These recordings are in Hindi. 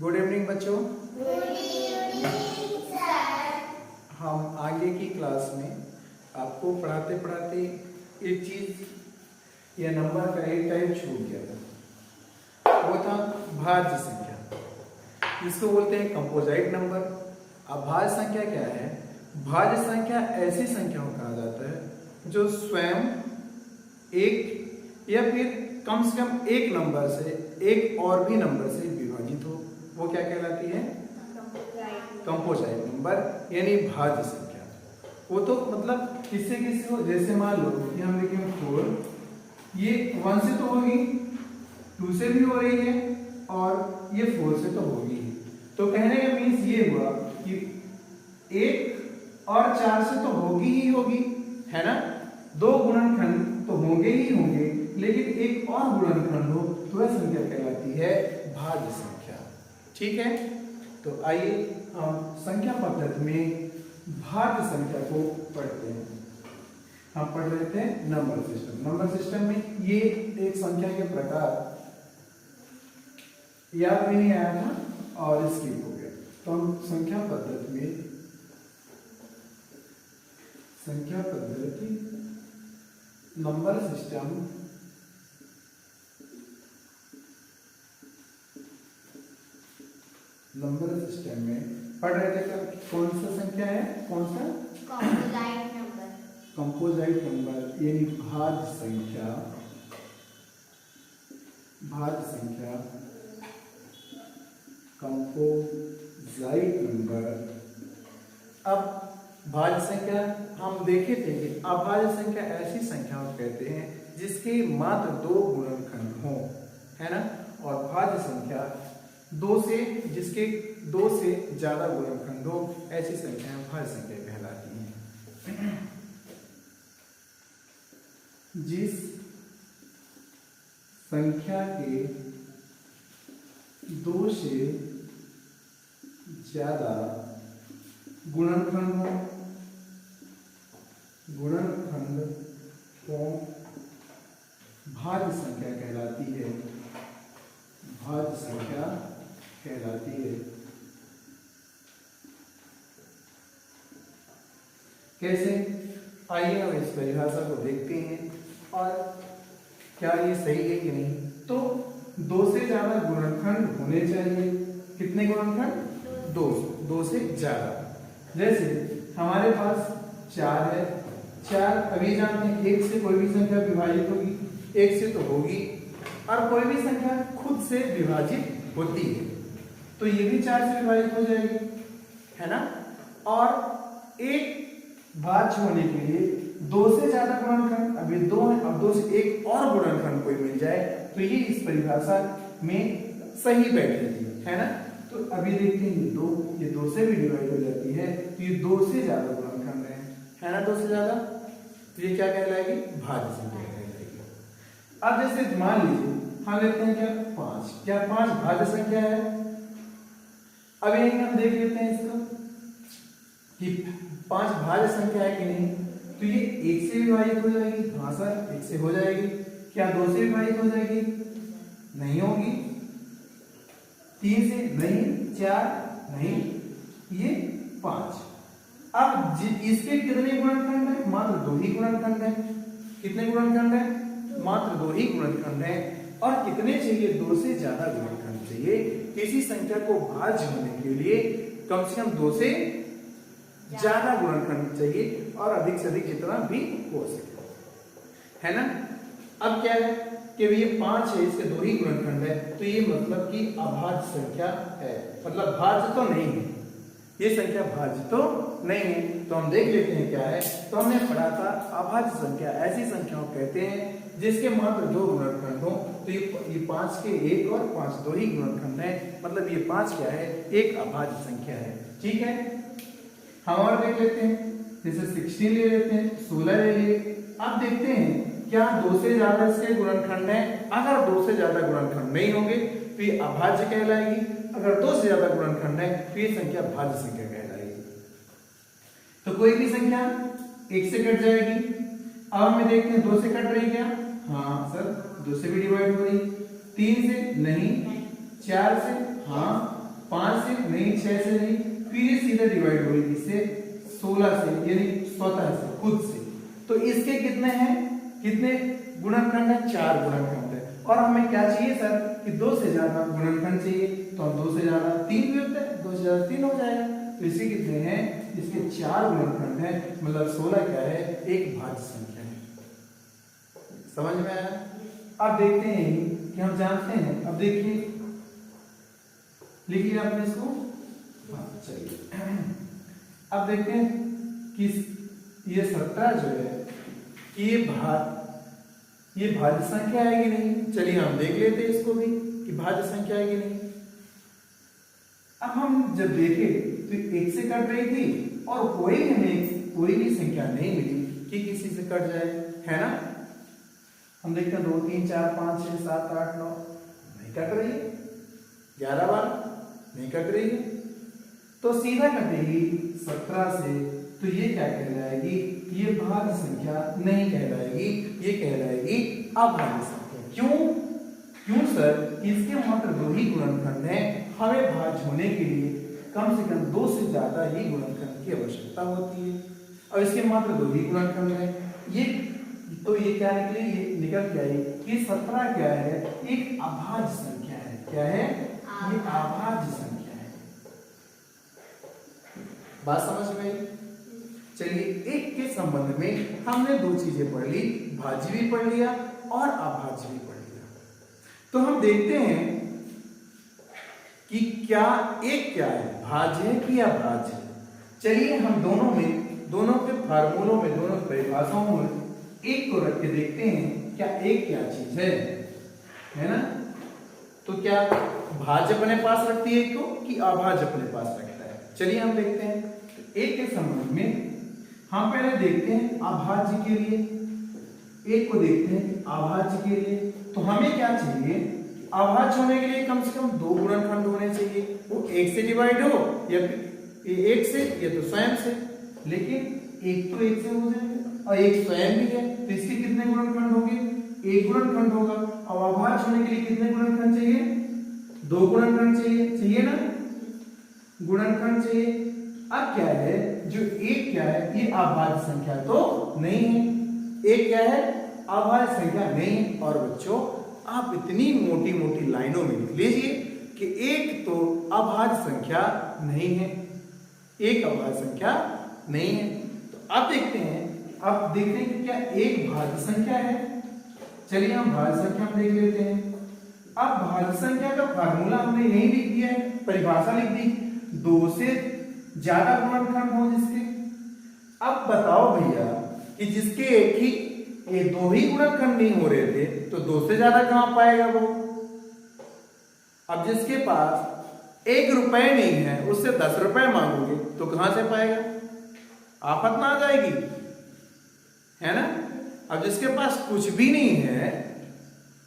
गुड इवनिंग बच्चों। Good evening sir. हम आगे की क्लास में आपको पढ़ाते पढ़ाते एक चीज या नंबर का एक टाइप छूट गया था, वो था भाज्य संख्या, जिसको बोलते हैं कंपोजिट नंबर। अब भाज्य संख्या क्या है? भाज्य संख्या ऐसी संख्या को कहा जाता है जो स्वयं एक या फिर कम से कम एक नंबर से एक और भी नंबर से विभाजित हो, वो क्या कहलाती है? कंपोजिट नंबर यानी भाज्य संख्या। वो तो मतलब किससे किससे हो? जैसे मान लो कि हम लिखें 4, ये 1 से तो होगी, 2 से भी हो रही है और ये 4 से तो होगी ही। तो कहने का मीन्स ये हुआ कि 1 और 4 से तो होगी ही होगी, है ना? 2 गुणनखंड तो होंगे ही होंगे, लेकिन एक और गुणनखंड हो तो वह संख्या कहलाती है भाज्य संख्या। ठीक है, तो आइए हम संख्या पद्धति में भाज्य संख्या को पढ़ते हैं। हम पढ़ रहे थे नंबर सिस्टम। नंबर सिस्टम में ये एक संख्या के प्रकार याद भी नहीं आया था और स्किप हो गया, तो हम संख्या पद्धति नंबर सिस्टम में पढ़ रहे थे। कौन सा संख्या है? कौन सा? Composite number. कंपोजिट नंबर यानी भाज्य संख्या। Composite number. अब भाज्य संख्या हम देखे थे कि अभाज्य संख्या ऐसी संख्या को कहते हैं जिसके मात्र 2 गुणनखंड हो, है ना? और भाज्य संख्या जिसके 2 से ज्यादा गुणनखंड हो, ऐसी संख्या भाज्य संख्या कहलाती हैं। जिस संख्या के 2 से ज्यादा गुणनखंड को भाज्य संख्या कहलाती है। कैसे? आइए हम इस परिभाषा को देखते हैं और क्या ये सही है कि नहीं। तो 2 से ज्यादा गुणनखंड होने चाहिए। कितने गुणनखंड? 2 से ज्यादा। जैसे हमारे पास 4 है, 4 अभी जानते हैं 1 से कोई भी संख्या विभाजित होगी, 1 से तो होगी, और कोई भी संख्या खुद से विभाजित होती है तो ये भी 4 से विभाजित हो जाएगी, है ना? और एक भाज्य होने के लिए 2 से ज्यादा गुणनखंड, अभी 2 है, अब 2 से एक और गुणनखंड कोई मिल जाए तो ये इस परिभाषा में सही बैठेगी, है ना? तो अभी देखते हैं ये 2 से भी डिवाइड हो जाती है, तो ये 2 से ज्यादा गुणनखंड है ना? 2 से ज्यादा, तो ये क्या कहलाएगी? भाज्य संख्या कहलाएगी। अब जैसे मान लीजिए हम लेते हैं क्या 5, क्या 5 भाज्य संख्या है? अब यही हम देख लेते हैं इसको कि 5 भाज्य संख्या है कि नहीं। तो ये 1 से विभाजित हो जाएगी। हाँ सर, 1 से हो जाएगी। क्या 2 से विभाजित हो जाएगी? नहीं होगी। 3 से नहीं, 4 नहीं, ये 5। अब इसके कितने गुणनखंड है? मात्र 2 ही गुणनखंड है। कितने गुणनखंड है? मात्र 2 ही गुणनखंड है। और कितने चाहिए? 2 से ज्यादा गुणनखंड चाहिए। किसी संख्या को भाज्य होने के लिए कम से कम 2 से ज्यादा गुणनखंड चाहिए, और अधिक से अधिक जितना भी हो सके, है ना? अब क्या है कि ये 5 है, इसके 2 ही गुणनखंड है, तो ये मतलब कि अभाज्य संख्या है, मतलब भाज्य तो नहीं है। ये संख्या भाज्य तो नहीं है। तो हम देख लेते हैं क्या है। तो हमने पढ़ा था अभाज्य संख्या ऐसी संख्या को कहते हैं जिसके मात्र 2 गुणनखंड हो। तो ये 5 के 1 और 5 2 ही गुणनखंड है, मतलब ये 5 क्या है? एक अभाज्य संख्या है। ठीक है, हम और देख लेते हैं। जैसे 16 ले लेते हैं, 16 ले लिए। अब देखते हैं क्या 2 से ज्यादा इसके गुणनखंड है। अगर 2 से ज्यादा गुणनखंड नहीं होंगे तो ये अभाज्य कहलाएगी। अगर 2 से ज्यादा गुणनखंड है तो ये संख्या भाज्य संख्या कहलाएगी। तो कोई भी संख्या 1 से कट जाएगी। अब हमें देखते हैं 2 से कट रही क्या? हाँ सर, 2 से भी डिवाइड हो रही। 3 से नहीं, 4 से हाँ, 5 से नहीं, 6 से नहीं, फिर ये सीधा डिवाइड होगी इससे 16 से, यानी स्वतः से, खुद से। तो इसके कितने हैं, कितने गुणनखंड है, 4 गुणनखंड है। और हमें क्या चाहिए सर कि 2 से ज्यादा गुणनखंड चाहिए, तो हम 2 से ज्यादा 3 भी होता है, 2 से ज्यादा 3 हो जाएगा। तो इसके कितने हैं, इसके 4 गुणनखंड है, मतलब 16 क्या है, एक भाज्य संख्या है। समझ में आया? अब देखते हैं कि हम जानते हैं, अब देखिए लिख लिया आपने इसको, हाँ चलिए। अब देखते हैं कि ये 17 जो है कि ये भाज्य संख्या है कि नहीं। चलिए हम देख लेते हैं इसको भी कि भाज्य संख्या है कि नहीं। अब हम जब देखे तो 1 से कट रही थी और हमें कोई भी संख्या नहीं मिली कि किसी से कट जाए, है ना। हम देखते हैं 2 3 4 5 6 7 8 9 नहीं कट रही है, 11 12 नहीं कट रही है, तो सीधा कटेगी 17 से। तो ये क्या कहलाएगी, ये भाज्य संख्या नहीं कहलाएगी, ये कहलाएगी अभाज्य संख्या। क्यों सर, इसके मात्र 2 ही गुणनखंड हैं, हमें भाज्य होने के लिए कम से कम 2 से ज्यादा ही गुणनखंड की आवश्यकता होती है। और इसके मात्र 2 ही गुणनखंड हैं, ये तो ये क्या निकले, ये निकल के आई कि 17 क्या है, एक अभाज्य संख्या है। क्या है, ये अभाज्य संख्या है। बात समझ में आई? चलिए, एक के संबंध में हमने 2 चीजें पढ़ ली, भाज्य भी पढ़ लिया और अभाज्य भी पढ़ लिया। तो हम देखते हैं कि क्या एक क्या है, भाज्य है कि अभाज्य है। चलिए हम दोनों के फार्मूलों में, दोनों परिभाषाओं में एक को रख के देखते हैं क्या एक क्या चीज है ना। तो क्या भाज्य अपने पास रखती है एक को कि अभाज्य अपने पास रखता है। चलिए हम देखते हैं। तो एक के संबंध में हम पहले देखते हैं अभाज्य के लिए, एक को देखते हैं अभाज्य के लिए। तो हमें क्या चाहिए, अभाज्य होने के लिए कम से कम 2 गुणनखंड होने चाहिए, वो 1 से डिवाइड हो या फिर 1 से या तो स्वयं से। लेकिन एक तो 1 से हो जाएगा और एक स्वयं भी है, तो इसके कितने गुणनखंड होंगे, 1 गुणनखंड होगा। और अभाज्य होने के लिए कितने गुणनखंड चाहिए, 2 गुणनखंड चाहिए ना, गुणनखंड चाहिए। अब क्या है, जो एक क्या है, ये अभाज्य संख्या तो नहीं है, एक क्या है, अभाज्य संख्या नहीं है। और बच्चों आप इतनी मोटी मोटी लाइनों में लिख लीजिए कि एक तो अभाज्य संख्या नहीं है, एक अभाज्य संख्या नहीं है। तो अब देखते हैं कि क्या एक भाज्य संख्या है। चलिए हम भाज्य संख्या देख लेते हैं। अब भाज्य संख्या का फार्मूला हमने यही लिख दिया है, परिभाषा लिख दी, 2 से ज्यादा गुणनखंड हो जिसके। अब बताओ भैया कि जिसके ये 2 ही गुणनखंड नहीं हो रहे थे, तो 2 से ज्यादा कहां पाएगा वो। अब जिसके पास 1 रुपए नहीं है, उससे 10 रुपए मांगोगे तो कहां से पाएगा, आफत ना आ जाएगी, है ना। अब जिसके पास कुछ भी नहीं है,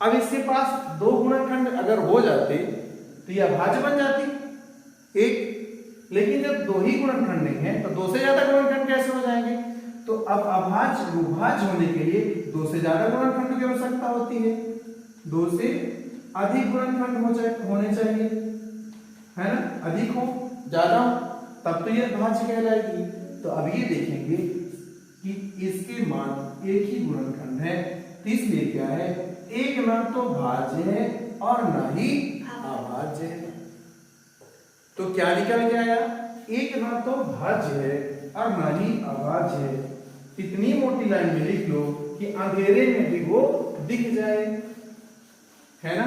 अब इसके पास 2 गुणनखंड अगर हो जाते तो यह अभाज्य बन जाती एक। लेकिन जब 2 ही गुणनखंड नहीं है, तो 2 से ज्यादा गुणनखंड कैसे हो जाएंगे। तो अब अभाज्य होने के लिए 2 से ज्यादा गुणनखंड की आवश्यकता होती है, 2 से अधिक गुणनखंड होने चाहिए, है ना, अधिक हो ज्यादा हो तब तो ये अभाज्य कहलाएगी। तो अब ये देखेंगे कि इसके मान एक ही गुणनखंड है, इसलिए क्या है, एक ना तो भाज्य है और ना ही अभाज्य है। तो क्या निकल के आया, एक ना तो भाज्य है और ना ही अभाज्य है। इतनी मोटी लाइन में लिख लो कि अंधेरे में भी वो दिख जाए, है ना।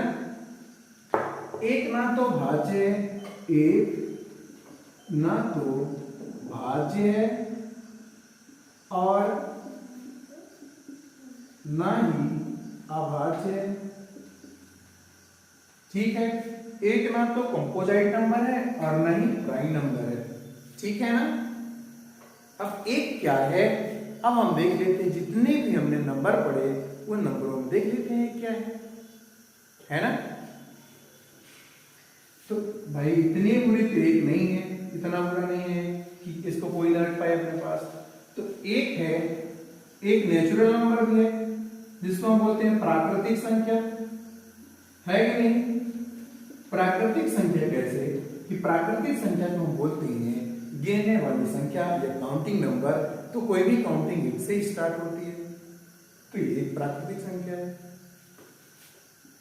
एक ना तो भाज्य है, एक ना तो भाज्य है और ना ही अभाज्य है। ठीक है, एक ना तो कंपोजिट नंबर है और ना ही प्राइम नंबर है, ठीक है ना। अब एक क्या है, अब हम देख लेते हैं, जितने भी हमने नंबर पढ़े वो नंबरों में देख लेते हैं क्या है ना। तो भाई इतनी बुरी तो एक नहीं है, इतना बुरा नहीं है कि इसको कोई ना रख पाए अपने पास। तो एक है, एक नेचुरल नंबर भी है जिसको हम बोलते हैं प्राकृतिक संख्या, है कि नहीं। प्राकृतिक संख्या कैसे, कि प्राकृतिक संख्या को हम बोलते हैं गिनने वाली संख्या या काउंटिंग नंबर, तो कोई भी काउंटिंग 1 से स्टार्ट होती है, तो ये एक प्राकृतिक संख्या है।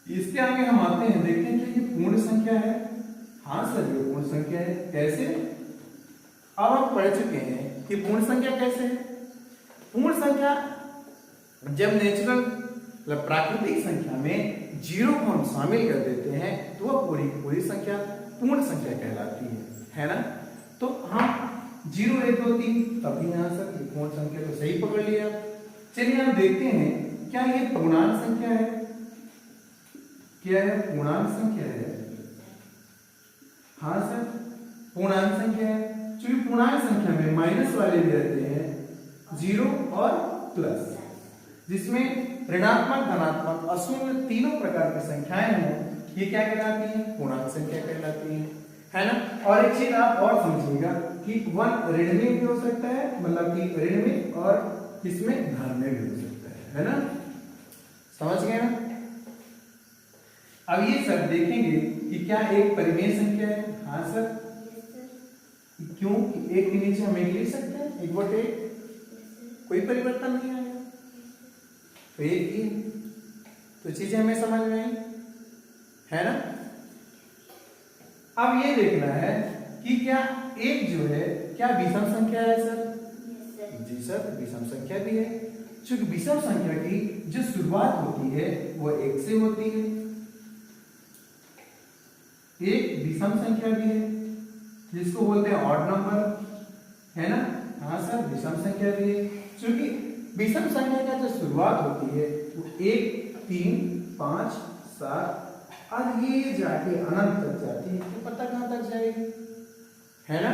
इसके आगे हम आते हैं, देखते हैं कि ये पूर्ण संख्या है। हाँ सर, ये पूर्ण संख्या है। कैसे? अब हम पढ़ चुके हैं कि पूर्ण संख्या कैसे है। पूर्ण संख्या जब नेचुरल मतलब प्राकृतिक संख्या में 0 को हम शामिल कर देते हैं तो वह पूरी पूरी संख्या पूर्ण संख्या कहलाती है ना। तो हम 0 1 2 3 तभी यहाँ सर पूर्ण संख्या तो सही पकड़ लिया। चलिए हम देखते हैं क्या ये पूर्णांक संख्या है। क्या है? पूर्णांक संख्या है। हाँ सर, पूर्णांक संख्या है। क्योंकि पूर्णांक संख्या में माइनस वाले भी रहते हैं, 0 और प्लस, जिसमें ऋणात्मक धनात्मक अशून्य तीनों प्रकार की संख्याएं हों, ये क्या कहलाती हैं? पूर्णांक संख्या कहलाती है ना। और एक चीज आप और समझिएगा कि 1 ऋण में भी हो सकता है, मतलब कि ऋण में, और इसमें धन में भी हो सकता है ना। समझ गए ना। अब ये सब देखेंगे कि क्या एक परिमेय संख्या है। हाँ सर, क्यों? एक के नीचे हम एक लिख सकते हैं, 1/1, कोई परिवर्तन नहीं आएगा, तो एक ही। तो चीजें हमें समझ में आई है ना। अब ये देखना है कि क्या एक जो है क्या विषम संख्या है सर? जी सर, विषम संख्या भी है। क्योंकि विषम संख्या की जो शुरुआत होती है वो 1 से होती है। एक विषम संख्या भी है जिसको बोलते हैं ऑड नंबर, है ना। हाँ सर, विषम संख्या भी है। क्योंकि विषम संख्या का जो शुरुआत होती है वो 1 3 5 7 और ये जाके अनंत तक जाती है, तो पता कहां तक जाएगी, है ना।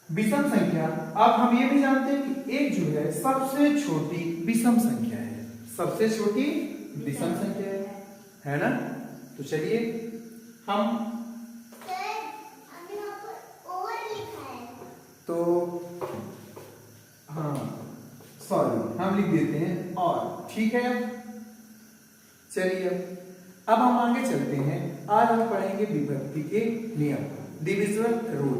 विषम संख्या, अब हम ये भी जानते हैं कि एक जो है सबसे छोटी विषम संख्या है, सबसे छोटी विषम संख्या है ना। तो चलिए हम तो हाँ सॉरी हम लिख देते हैं और, ठीक है। चलिए अब हम आगे चलते हैं। आज हम पढ़ेंगे विभक्ति के नियम, डिविजिबल रूल।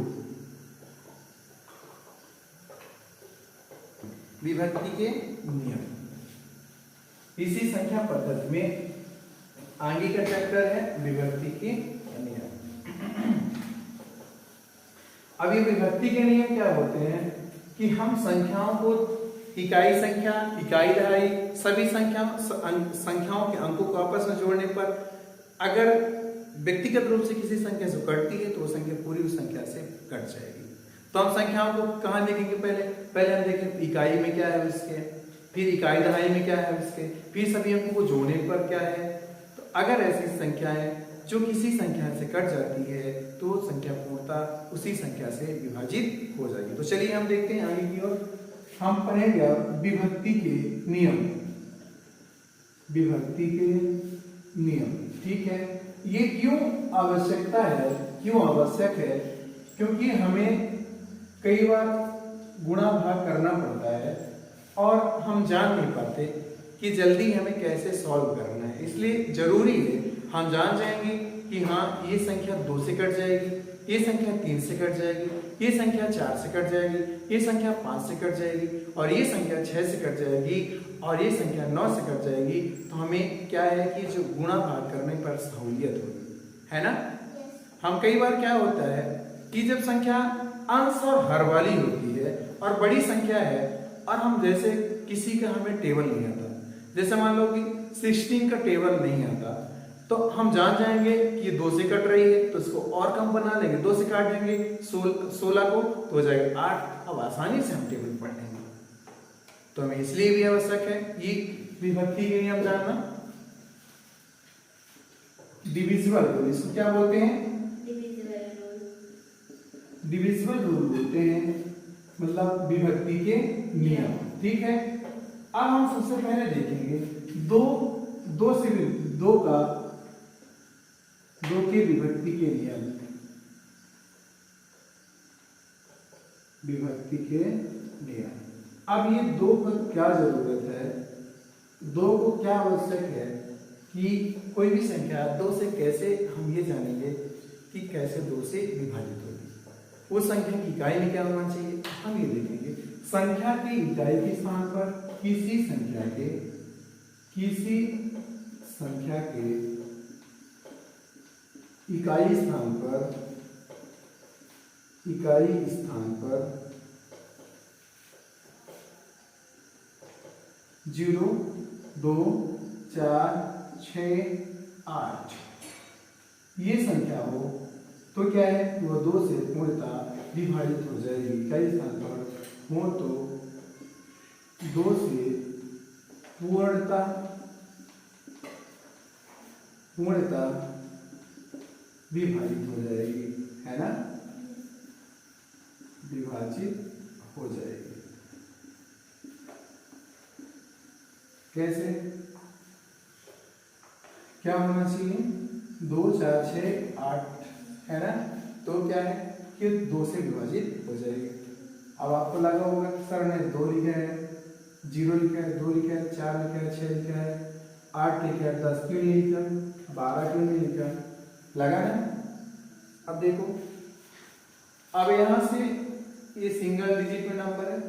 विभक्ति के नियम इसी संख्या पद्धति में आगे का चैप्टर है विभक्ति के नियम। अब ये विभक्ति के नियम क्या होते हैं कि हम संख्याओं को इकाई संख्या, इकाई दहाई, सभी संख्याओं के अंकों को आपस में जोड़ने पर अगर व्यक्तिगत रूप से किसी संख्या से कटती है तो वो संख्या पूरी उस संख्या से कट जाएगी। तो हम संख्याओं को कहाँ देखेंगे? पहले हम देखें इकाई में क्या है उसके, फिर इकाई दहाई में क्या है उसके, फिर सभी अंकों को जोड़ने पर क्या है। तो अगर ऐसी संख्याएं जो किसी संख्या से कट जाती है तो संख्या पूर्णतः उसी संख्या से विभाजित हो जाएगी। तो चलिए हम देखते हैं आगे की ओर। हम पढ़ेंगे विभक्ति के नियम, विभक्ति के नियम, ठीक है। ये क्यों आवश्यकता है, क्यों आवश्यक है? क्योंकि हमें कई बार गुणा भाग करना पड़ता है और हम जान नहीं पाते कि जल्दी हमें कैसे सॉल्व करना है, इसलिए जरूरी है हम जान जाएंगे कि हाँ ये संख्या 2 से कट जाएगी, ये संख्या 3 से कट जाएगी, ये संख्या 4 से कट जाएगी, ये संख्या 5 से कट जाएगी, और ये संख्या 6 से कट जाएगी, और ये संख्या 9 से कट जाएगी। तो हमें क्या है कि जो गुणा भाग करने पर सहूलियत होगी, है ना। हम कई बार क्या होता है कि जब संख्या अंश और हर वाली होती है और बड़ी संख्या है, और हम जैसे किसी का हमें टेबल नहीं आता, जैसे मान लो कि 16 का टेबल नहीं आता, तो हम जान जाएंगे कि 2 से कट रही है तो इसको और कम बना लेंगे, 2 से काट देंगे 16 को तो हो जाएगा 8। अब आसानी से हम टेबल पढ़ लेंगे। तो हमें इसलिए भी आवश्यक है ये विभक्ति के नियम जानना। डिविजिबल रूल, इसको क्या बोलते हैं? डिविजिबल रूल बोलते हैं, मतलब विभक्ति के नियम, ठीक है। अब हम सबसे पहले देखेंगे दो के विभक्ति के नियम, विभक्ति के नियम। अब ये 2 का क्या जरूरत है, 2 को क्या आवश्यक है कि कोई भी संख्या 2 से कैसे हम ये जानेंगे कि कैसे 2 से विभाजित होगी। उस संख्या की इकाई में क्या होना चाहिए, हम ये देखेंगे। संख्या के इकाई के स्थान पर किसी संख्या के इकाई स्थान पर 0, 2, 4, 6, 8 ये संख्या हो तो क्या है, वो 2 से पूर्णतः विभाजित हो जाएगी। इकाई स्थान पर हो तो 2 से पूर्णतः विभाजित हो जाएगी, है ना, विभाजित हो जाएगी। कैसे, क्या होना चाहिए, 2, 4, 6, 8 है ना, तो क्या है कि 2 से विभाजित हो जाएगी। अब आपको लगा होगा सर ने 2 लिखा है, 0 लिखा है, 2 लिखा है, 4 लिखा है, 6 लिखा है, 8 लिखा है, 10 क्यों नहीं लिखा, 12 क्यों नहीं लिखा, लगा ना। अब देखो, अब यहां से ये सिंगल डिजिट में नंबर है,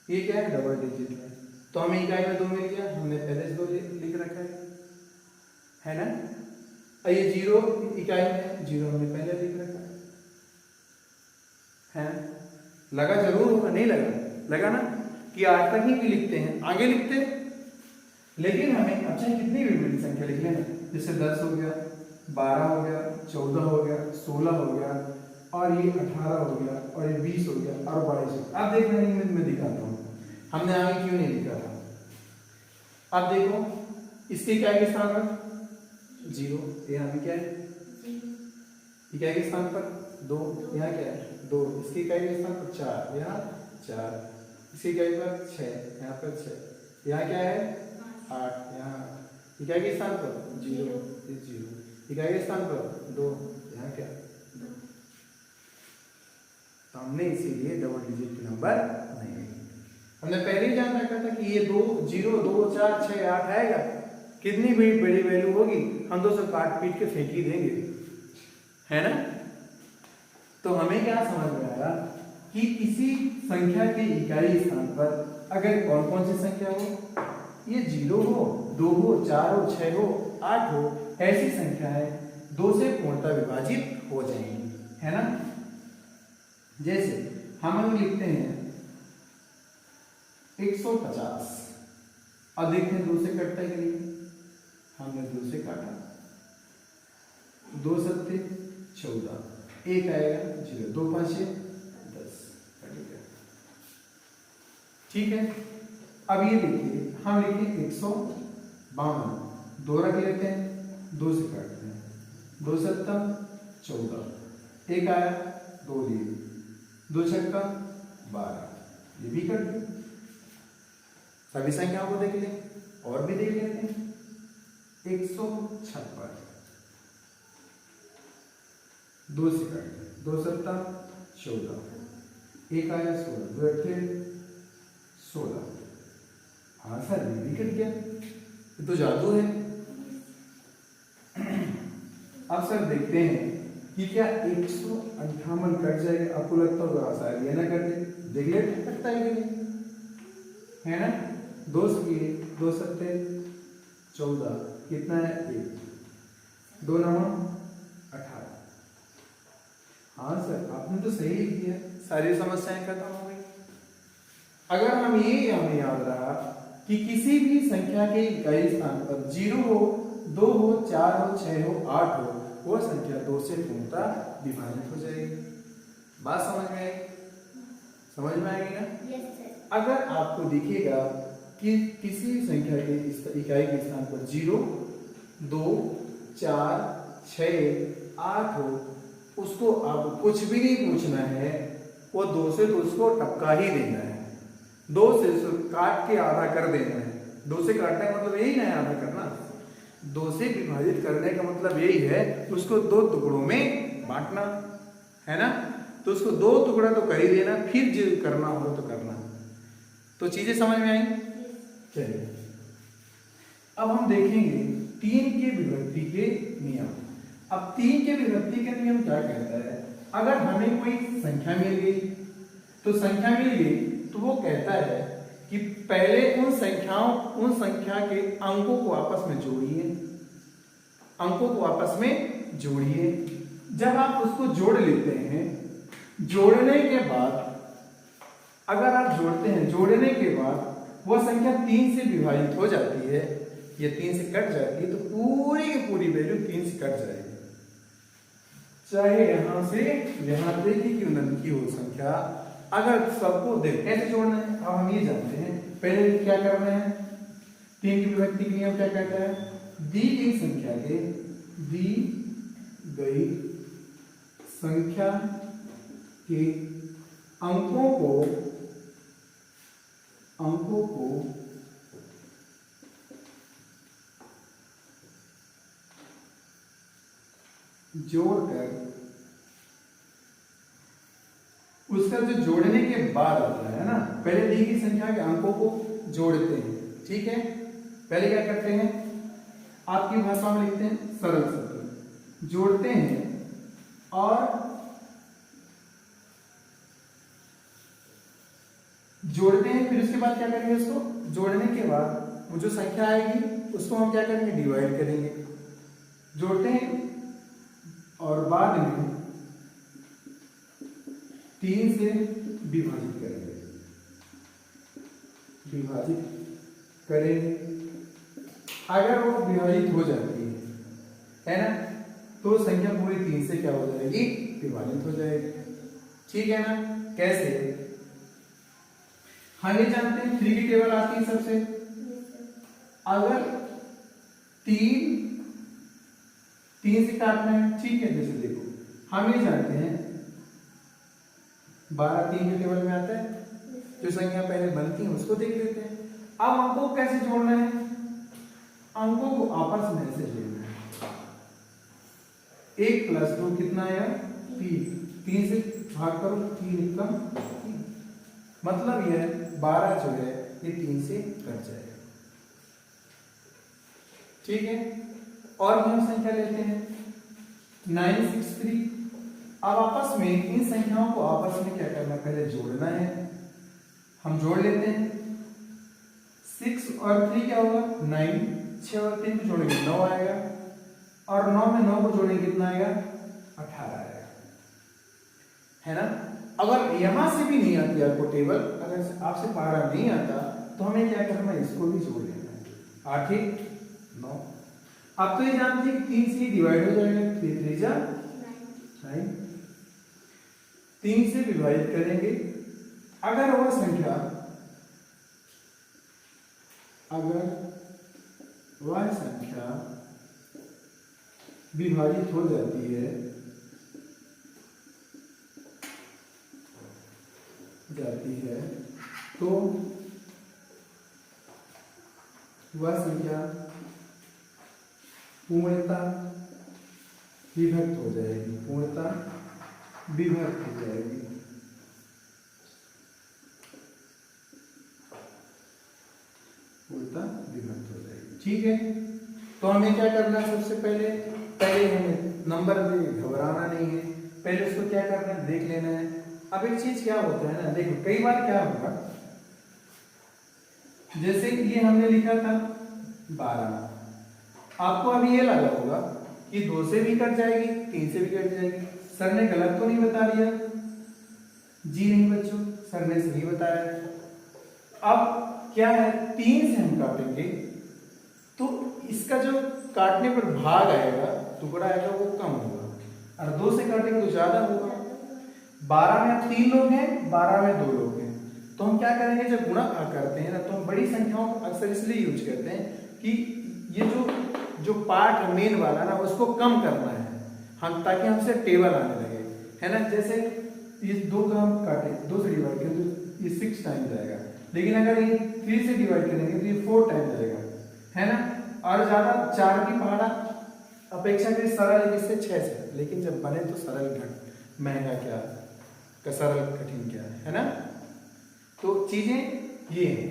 ये क्या है डबल डिजिट में, तो हमें इकाई में 2 मिल गया, हमने पहले से 2 लिख रखा है ना। और ये 0 इकाई में 0 हमने पहले लिख रखा है, लगा जरूर होगा, नहीं लगा, लगा ना कि 8 तक ही भी लिखते हैं, आगे लिखते, लेकिन हमें अच्छा कितनी भी बड़ी संख्या लिख लेना, जैसे 10 हो गया, 12 हो गया, 14 हो गया, 16 हो गया, और ये 18 हो गया, और ये 20 हो गया, और 22। अब देखना मैं दिखाता हूँ हमने आगे क्यों नहीं लिखा था। अब देखो, इसके क्या के स्थान पर 0, यहाँ भी क्या है, इकाई के स्थान पर 2, यहाँ क्या है 2, इसकी इकाई के स्थान पर 4, यहाँ 4, इसकी इकाई पर 6, यहाँ पर 6, यहाँ क्या है 8, यहाँ इकाई के स्थान पर 0, 0, इकाई के स्थान पर 2, यहाँ क्या 2। तो हमने इसीलिए डबल डिजिट नंबर नहीं है, हमने पहले ही जान रखा था कि ये 2, 0, 2, 4, 6, 8 आएगा, कितनी बड़ी वैल्यू होगी हम 200 काट पीट के फेंक ही देंगे, है ना। तो हमें क्या समझ में आया कि किसी संख्या के इकाई स्थान पर अगर कौन कौन सी संख्या हो, ये 0 हो, 2 हो, 4 हो, 6 हो, 8 हो, ऐसी संख्या है 2 से पूर्णतः विभाजित हो जाएंगी, है ना। जैसे हम लिखते हैं 150, अब देखते हैं 2 से कटता है कि नहीं, हमने 2 से काटा, 2 सत्ते 14, 1 आएगा 0, 2 5 10, ठीक है। अब ये देखिए, हम लिखें 152, 2 रख लेते हैं, 2 से काटते हैं, 2 सत्ता 14, 1 आया, 2 लिए, 2 छक्का 12, ये भी कट गया। सभी संख्याओं को देख लें और भी देख लेते हैं, 156, 2 से काटते हैं, 2 सत्ता 14, 1 आया 16, 2 अट्ठे 16, हाँ सर ये भी कट गया, ये तो जादू है। अब सर देखते हैं कि क्या 158 कट जाएगा, आपको लगता होगा शायद ये ना कटे, देख ले कटता है कि नहीं, है ना। 2 से 2 सत्ते 14, कितना है 1, 2 9 18, हाँ सर आपने तो सही लिख दिया, सारी समस्याएं खत्म हो गई। अगर हमें याद रहा कि किसी भी संख्या के इकाई स्थान पर 0 हो, 2 हो, 4 हो, 6 हो, 8 हो, वो संख्या 2 से पूर्णतः विभाजित हो जाएगी। बात समझ में आएगी, समझ में आएगी ना। Yes sir. अगर आपको दिखेगा कि किसी संख्या के इकाई के स्थान पर 0, 2, 4, 6, 8 हो, उसको आपको कुछ भी नहीं पूछना है, वो 2 से तो उसको टपका ही देना है, 2 से काट के आधा कर देना है। 2 से काटने का मतलब यही ना आधा करना, 2 से विभाजित करने का मतलब यही है उसको 2 टुकड़ों में बांटना, है ना। तो उसको 2 टुकड़ा तो कर ही देना, फिर जो करना हो तो करना। तो चीजें समझ में आई, चलिए अब हम देखेंगे 3 के विभक्ति के नियम। अब 3 के विभक्ति का नियम क्या कहता है, अगर हमें कोई संख्या मिल गई तो संख्या मिल गई तो वो कहता है कि पहले उन संख्या के अंकों को आपस में जोड़िए, अंकों को आपस में जोड़िए। जब आप उसको जोड़ लेते हैं, जोड़ने के बाद अगर आप जोड़ते हैं, जोड़ने के बाद वह संख्या 3 से विभाजित हो जाती है, ये 3 से कट जाती है, तो पूरी की पूरी वैल्यू 3 से कट जाएगी, चाहे यहां से यहां तक की क्यों न की हो संख्या। अगर सबको देख कैसे जोड़ना है, अब हम ये जानते हैं। पहले क्या करना है, 3 की विभक्ति का नियम क्या कहता है, दी गई संख्या के अंकों को जोड़कर उसका जो जोड़ने के बाद आता है ना, पहले दी गई संख्या के अंकों को जोड़ते हैं, ठीक है। पहले क्या करते हैं, आपकी भाषा में लिखते हैं सरल शब्द, जोड़ते हैं और जोड़ते हैं, फिर उसके बाद क्या करेंगे, उसको जोड़ने के बाद वो जो संख्या आएगी उसको हम क्या करेंगे, डिवाइड करेंगे। जोड़ते हैं और बाद में 3 से विभाजित करेंगे। अगर वो विभाजित हो जाती है ना, तो संख्या पूरी 3 से क्या हो जाएगी, विभाजित हो जाएगी, ठीक है ना। कैसे, हम ये जानते हैं 3 की टेबल आती है सबसे। अगर 3 से काटना है, ठीक है, जैसे देखो हम ये जानते हैं 12 3 के टेबल में आता है, जो संख्या पहले बनती है उसको देख लेते हैं। अब अंकों को कैसे जोड़ना है, अंकों को आपस में ऐसे जोड़ना है, 1 + 2 कितना आया, 3 से भाग करो, 3 कम 3, मतलब यह 12 जो है ये 3 से कट जाएगा, ठीक है। और भी हम संख्या लेते हैं 963। अब आपस में इन संख्याओं को आपस में क्या करना, पहले जोड़ना है। हम जोड़ लेते हैं, 6 और 3 क्या होगा, 9, 6 और 3 को जोड़ेंगे 9 आएगा, और 9 में 9 को जोड़ेंगे कितना आएगा, 18 आएगा, है ना। अगर यहां से भी नहीं आती आपको टेबल, अगर आपसे 12 नहीं आता तो हमें क्या करना है, इसको भी जोड़ लेना है, 8 9। अब तो ये जानते हैं कि 3 से डिवाइड हो जाएगा, 3 3 जा 9, 3 से विभाजित करेंगे। अगर वह संख्या विभाजित हो जाती है तो वह संख्या पूर्णतः विभक्त हो जाएगी, ठीक है। तो हमें क्या करना है, सबसे पहले हमें नंबर दे घबराना नहीं है, पहले उसको क्या करना है, देख लेना है। अब एक चीज क्या होता है ना, देखो कई बार क्या होगा, जैसे ये हमने लिखा था 12, आपको अभी ये लगा होगा कि 2 से भी कट जाएगी, 3 से भी कट जाएगी। सर ने गलत तो नहीं बता दिया, जी नहीं बच्चों, सर ने सही बताया। अब क्या है, 3 से हम काटेंगे तो इसका जो काटने पर भाग आएगा, टुकड़ा आएगा, वो कम होगा, और 2 से काटेंगे तो ज्यादा होगा। 12 में 3 लोग हैं, 12 में 2 लोग हैं, तो हम क्या करेंगे, जब गुणा करते हैं ना, तो हम बड़ी संख्याओं को अक्सर इसलिए यूज करते हैं कि ये जो पार्ट है मेन वाला ना, उसको कम करना है हम, ताकि हमसे टेबल आने लगे, है ना। जैसे ये 2 का हम काटे, 2 से डिवाइड करें तो ये 6 टाइम जाएगा, लेकिन अगर ये 3 से डिवाइड करेंगे तो ये 4 टाइम जाएगा, है ना। और ज्यादा 4 की पहाड़ा अपेक्षा के सरल इससे 6 से, लेकिन जब बने तो सरल महंगा क्या का सरल कठिन क्या है ना। तो चीजें ये हैं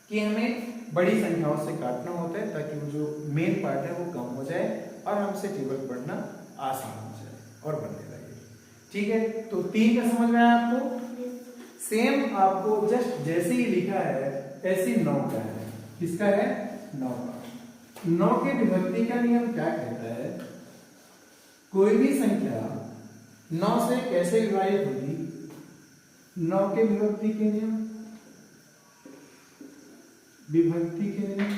कि हमें बड़ी संख्याओं से काटना होता है ताकि वो जो मेन पार्ट है वो कम हो जाए और हमसे टेबल पढ़ना आसान हो जाए और बनने लगे। ठीक है, तो 3 का समझ में आया आपको? सेम आपको जस्ट जैसे ही लिखा है ऐसी 9 का है। किसका है? 9 का। 9 के विभक्ति का नियम क्या कहता है? कोई भी संख्या 9 से कैसे विभाजित होगी? 9 के विभक्ति के नियम, विभक्ति के नियम।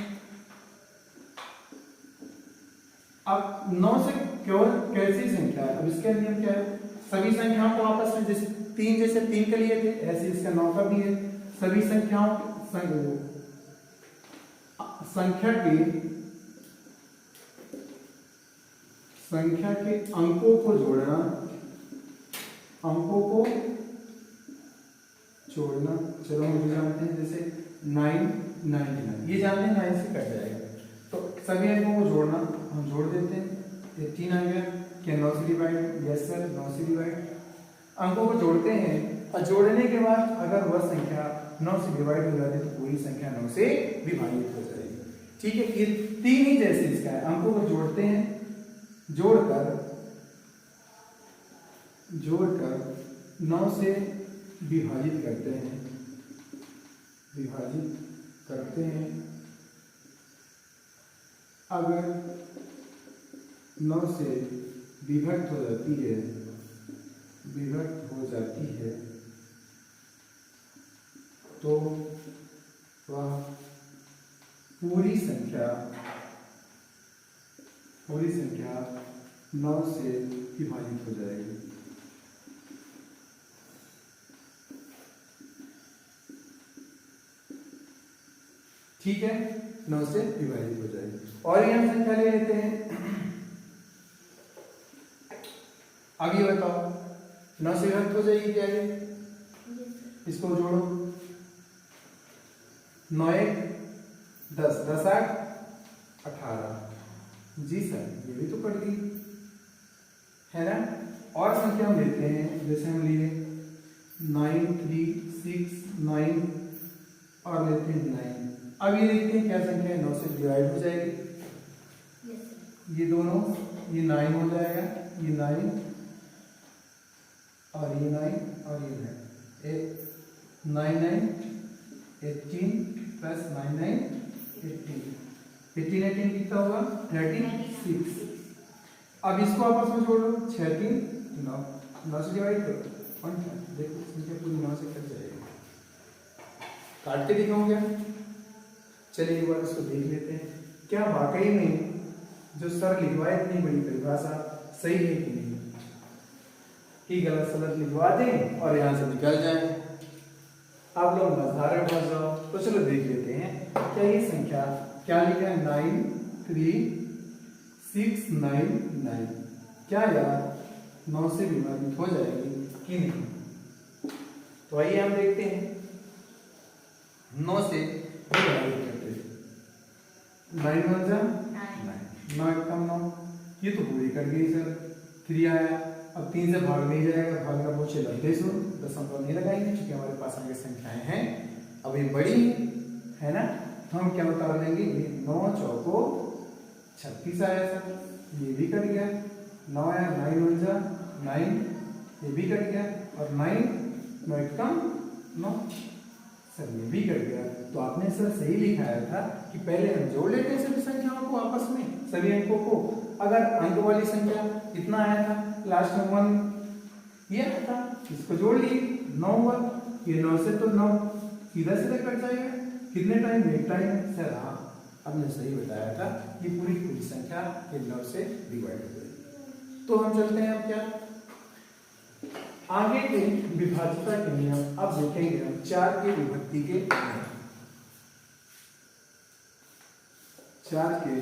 अब 9 से केवल कैसी संख्या है? अब इसका नियम क्या है? सभी संख्याओं को आपस में जैसे 3 के लिए थे ऐसे इसका 9 का भी है। सभी संख्याओं संख्या के अंकों को जोड़ना, चलो हम जानते हैं जैसे 9 99, ये जानते हैं 9 से कट जाएगा, तो सभी अंकों को जोड़ना, हम जोड़ देते हैं। 18 आ गया। क्या 9 से डिवाइड? यस सर, 9 से डिवाइड। अंकों को जोड़ते हैं और जोड़ने के बाद अगर वह संख्या 9 से डिवाइड हो जाती है तो पूरी संख्या 9 से विभाजित हो जाएगी। ठीक है, ये 3 ही जैसे इसका है। अंकों को जोड़ते हैं, जोड़कर 9 से विभाजित करते हैं, अगर 9 से विभक्त हो जाती है तो वह पूरी संख्या 9 से विभाजित हो जाएगी। ठीक है, 9 से विभाजित हो जाएगी। और ये हम संख्या ले लेते हैं। अब ये बताओ 9 से विभक्त हो जाएगी क्या? ये इसको जोड़ो। 9 1 10, 10 8 18। जी सर, ये भी तो पड़ गई है ना। और संख्या हम लेते हैं, जैसे हम लिए 9 3 6 9 और लेते हैं 9। अब ये देखते हैं क्या संख्या है 9 से डिवाइड हो जाएगी। ये दोनों, ये 9 हो जाएगा, ये 9 और ये 9 और ये 9 9 9 18 प्लस 9 9 18 18 कितना होगा? 36। अब इसको आपस में जोड़ लो। 6 3 9, 9 से डिवाइड करो 1। देखो संख्या पूरी 9 से कट जाएगी। काट के दिखाऊं क्या? चलिए एक बार इसको देख लेते हैं, क्या वाकई में जो सर लिखवाए इतनी बड़ी परिभाषा सही है कि नहीं, कि गलत सलत लिखवा दें और यहाँ से निकल जाए। आप लोग मजदार में फंस जाओ। तो चलो देख लेते हैं क्या ये संख्या क्या लिखा है? 9 3 6 9 9। क्या यार 9 से विभाजित हो जाएगी कि नहीं? तो आइए हम देखते हैं। 9 से विभाजित करते हैं। 9 1 जा 9 1 कम 9, ये तो पूरी कर गई सर। 3 आया। अब 3 से भाग नहीं जाएगा, भागना पूछे 90 से दशमलव नहीं लगाएंगे क्योंकि हमारे पास आगे संख्याएं हैं। अब ये बड़ी है ना, तो हम क्या उतार देंगे? 9 चौको 36 आया सर, ये भी कट गया। 9 आया, 9 1 जा 9, ये भी कट गया। और 9 9 कम 9 सर, ये भी कट गया। तो आपने सर सही लिखाया था कि पहले हम जोड़ लेते हैं सभी संख्याओं को आपस में, सभी अंकों को। अगर अंक वाली संख्या इतना आया था, लास्ट में 1 ये आया था, इसको जोड़ लिए 9 हुआ। ये 9 से तो 9 सीधा सीधा कट जाएगा। कितने टाइम? 1 टाइम। सर हाँ, आपने सही बताया था, ये पूरी पूरी संख्या ये 9 से डिवाइड हो गई। तो हम चलते हैं अब क्या आगे के विभाज्यता के नियम। अब देखेंगे हम 4 के विभक्ति के नियम। 4 के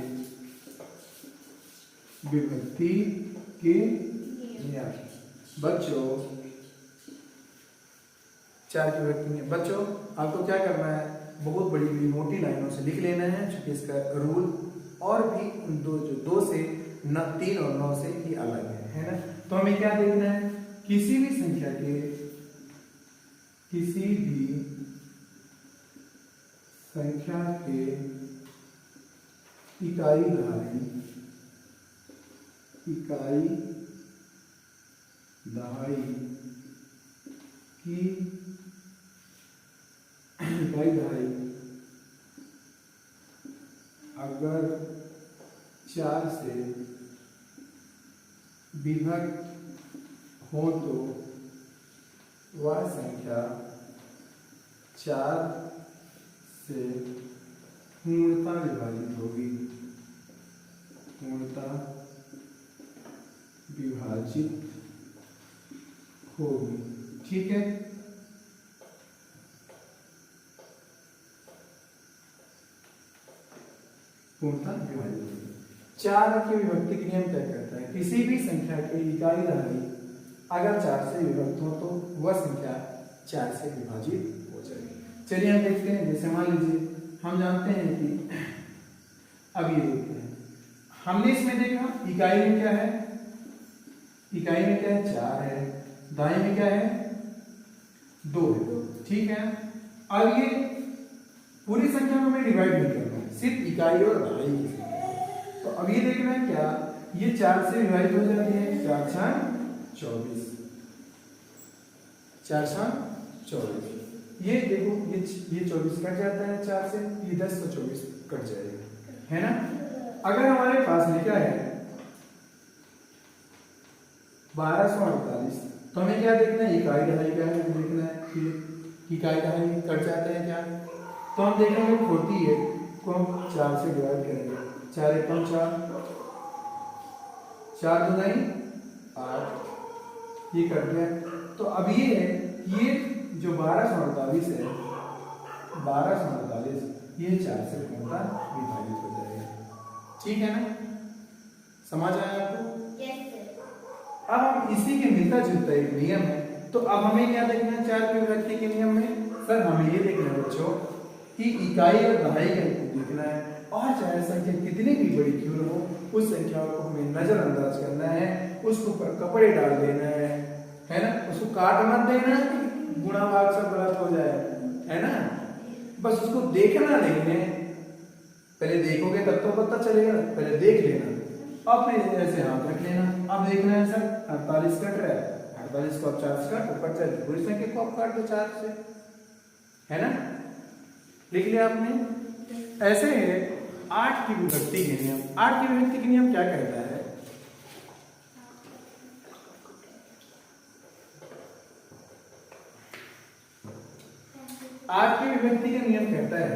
विभक्ति के नियम। बच्चों 4 की विभक्ति नियम, बच्चों आपको क्या करना है? बहुत बड़ी बड़ी मोटी लाइनों से लिख लेना है, क्योंकि इसका रूल और भी 2 से 3 और 9 से ही अलग है ना। तो हमें क्या देखना है? किसी भी संख्या के इकाई इकाई दहाई की इकाई दहाई अगर 4 से विभक्त हो तो वह संख्या 4 से पूर्णतः विभाजित होगी, पूर्णतः विभाजित होगी। ठीक है, पूर्णतः विभाजित होगी। 4 के विभक्ति के नियम क्या कहता है? किसी भी संख्या की इकाई दहाई अगर 4 से विभक्त हो तो वह संख्या 4 से विभाजित हो जाएगी। चलिए हम देखते हैं, जैसे मान लीजिए हम जानते हैं कि अब ये देखते हैं, हमने इसमें देखा इकाई में क्या है, इकाई में क्या है 4 है, दाई में क्या है 2 है। ठीक है, अब ये पूरी संख्या में हमें डिवाइड नहीं करना है, सिर्फ इकाई और दहाई की संख्या। तो अब ये देखना है क्या, ये 4 से विभाजित हो जाती है, 4 4 24, 4 4 24। ये देखो ये 24 कट जाता है 4 से, ये 10 तो 24 कट जाएगा, है ना। अगर हमारे पास लिखा है 1248, तो हमें क्या देखना है, इकाई दहाई क्या है देखना है, फिर इकाई दहाई कट जाता है क्या, तो हम देखेंगे 48 को हम 4 से डिवाइड करेंगे, 4 1 4, 4 2 8, ये कट गया। तो अब ये है, ये जो 1248 है, 1248 ये 4 से पूर्णतः विभाजित हो जाएगा। ठीक है ना, समझ आया आपको? Yes, sir. अब हम इसी के मिलता जुलता एक नियम है, तो अब हमें क्या देखना है 4 के विभक्ति के नियम में? सर हमें ये देखना है बच्चों कि इकाई और दहाई का देखना है, और चाहे संख्या कितनी भी बड़ी क्यों न हो, उस संख्या को हमें नजरअंदाज करना है, उसको ऊपर कपड़े डाल देना है ना, उसको काट मत देना गुणा भाग सब गलत हो जाए, है ना। बस उसको देखना नहीं है, पहले देखोगे तब तो पता चलेगा, पहले देख लेना, अपने ऐसे हाथ रख लेना। अब देखना है सर 48 कट रहा है, 48 को आप 4 से काट, ऊपर चल पूरी संख्या को आप काट दो 4 से, है ना। लिख लिया आपने? ऐसे है 8 की विभक्ति के नियम। 8 की विभक्ति के नियम क्या कहता है? 8 की विभक्ति का नियम कहता है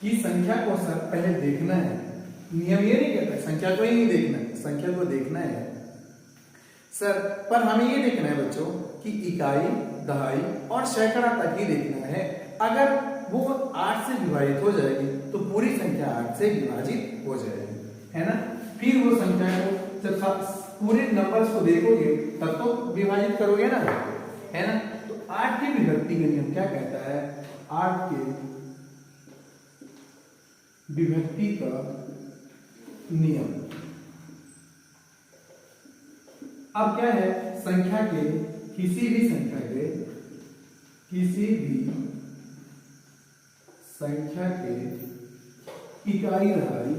कि संख्या को सर पहले देखना है, नियम ये नहीं कहता संख्या को ही नहीं देखना है, संख्या को देखना है सर, पर हमें ये देखना है बच्चों कि इकाई दहाई और सैकड़ा तक ही देखना है। अगर वो 8 से विभाजित हो जाएगी तो पूरी संख्या 8 से विभाजित हो जाएगी, है ना। फिर वो संख्या को जब पूरे नंबर्स को देखोगे तब तो विभाजित करोगे ना, है ना। तो 8 की विभक्ति का नियम क्या कहता है? 8 के विभक्ति का नियम अब क्या है, संख्या के किसी भी संख्या के इकाई दहाई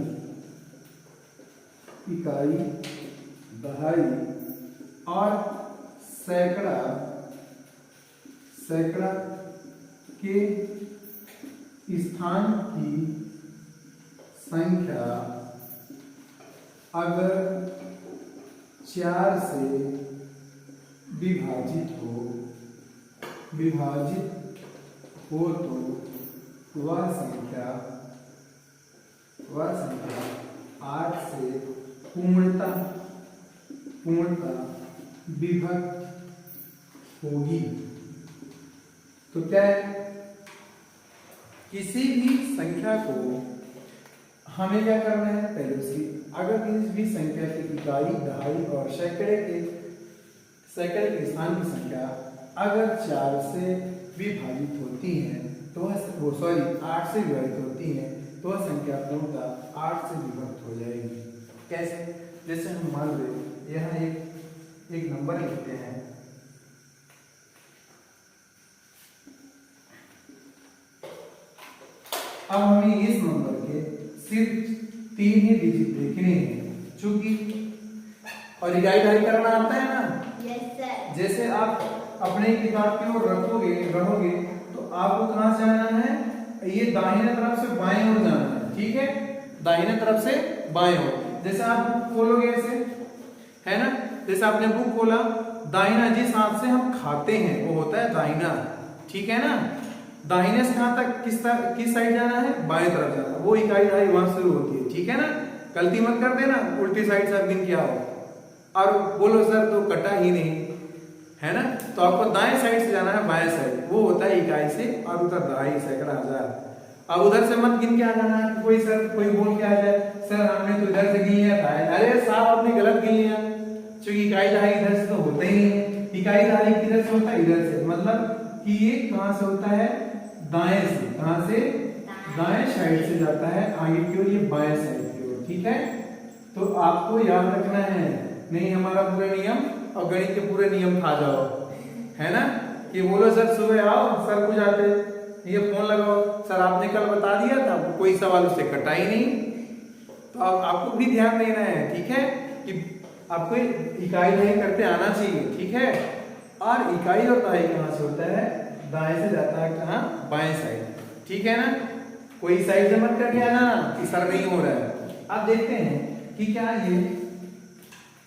और सैकड़ा के स्थान की संख्या अगर 4 से विभाजित हो तो वह संख्या 8 से पूर्णतः विभक्त होगी। तो क्या है, किसी भी संख्या को हमें क्या करना है, पहले उसकी अगर किसी भी संख्या की इकाई दहाई और सैकड़े के स्थान की संख्या अगर 4 से विभाजित होती है तो वह 8 से विभाजित होती है तो वह संख्या पूर्णतः 8 से विभक्त हो जाएगी। कैसे? जैसे हम मान लें यहाँ एक नंबर लिखते हैं, अब हमें इस नंबर के सिर्फ 3 ही डिजिट देखने हैं, चूंकि और इकाई दहाई करना आता है ना। Yes, sir. जैसे आप अपने किताब की ओर रहोगे तो आपको कहां से जाना है, ये दाहिने तरफ से बाएं ओर जाना है, ठीक है, दाहिने तरफ से बाएं ओर। जैसे आप बुक खोलोगे ऐसे, है ना, जैसे आपने बुक खोला, दाहिना जिस हाथ से हम खाते हैं वो होता है दाहिना, ठीक है ना। दाहिने से कहां तक, किस साइड जाना है, बाएं तरफ जाना, वो इकाई दहाई वहां शुरू होती है, ठीक है ना। गलती मत कर देना, उल्टी साइड से गिन के आओ और बोलो सर तो कटा ही नहीं, है ना। तो आपको दाएं साइड से जाना है बाएं साइड, वो होता है इकाई से, और उधर दहाई, सैकड़ा, हजार। अब उधर से मत गिन के आ जाना है, कोई बोल के आ जाए सर हमने तो इधर से गिन लिया था, अरे साहब आपने गलत गिन लिया, क्योंकि इकाई दहाई इधर से तो होते ही नहीं। इकाई दहाई किधर से होता है, इधर से, मतलब कि ये कहां से होता है, दाएं से, कहां से, दाएं साइड से जाता है आगे की ओर, ये बाएं साइड की ओर, ठीक है। तो आपको याद रखना है, नहीं हमारा पूरा नियम और गणित के पूरे नियम खा जाओ, है ना, कि बोलो सर सुबह आओ सर को जाते, ये फोन लगाओ सर आपने कल बता दिया था, कोई सवाल उससे कटा ही नहीं। तो आपको भी ध्यान देना है, ठीक है, कि आपको इकाई दहाई करते आना चाहिए, ठीक है। और इकाई और दहाई कहां से होता है, दाएं से जाता है कहां, बाएं साइड, ठीक है ना। कोई साइड से मत करके आना कि सर नहीं हो रहा है। अब देखते हैं कि क्या ये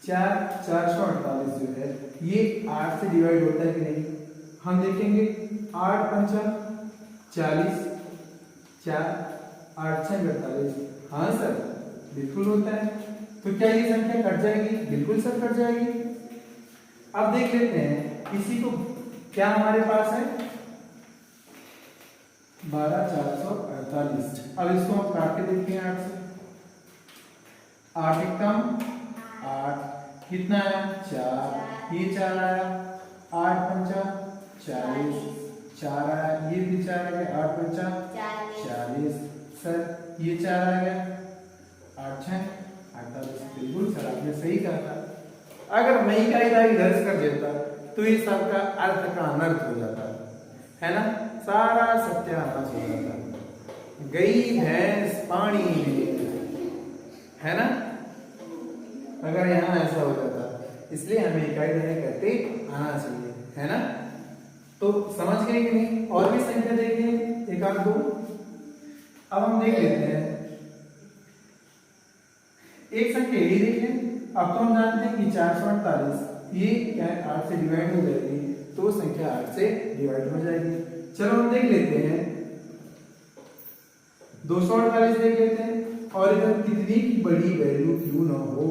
448 जो है ये 8 से डिवाइड होता है कि नहीं। हम देखेंगे 8 पंचा 40, 4 8 6 48, हाँ सर बिल्कुल होता है। तो क्या ये संख्या कट जाएगी, बिल्कुल सर कट जाएगी। अब देख लेते हैं इसी को, क्या हमारे पास है 12448। अब इसको हम काट के देखते हैं 8 से, 8 एकम 8, कितना आया 4, ये 4 आया, 8 पंचा 40, 4 आया, ये भी 4 आ गया, 8 पंचा 40, सर ये 4 आ गया, 8 6 48, बिल्कुल सर आपने सही कहा था। अगर मैं इकाई दहाई दर्ज कर देता तो ये सबका अर्थ का अनर्थ हो जाता है ना, सारा सत्यानाश हो जाता, गई भैंस पानी में, है ना, अगर यहाँ ऐसा हो जाता। इसलिए हमें इकाई दहाई करते आना चाहिए, है ना। तो समझ गए कि नहीं, और भी संख्या देखिए एक आध दो। अब हम देख लेते हैं एक संख्या ये देखें। अब तो हम जानते हैं कि 448 ये क्या है, 8 से डिवाइड हो जाएगी, तो संख्या 8 से डिवाइड हो जाएगी। चलो हम देख लेते हैं 248 देख लेते हैं। और इधर कितनी की बड़ी वैल्यू क्यों ना हो,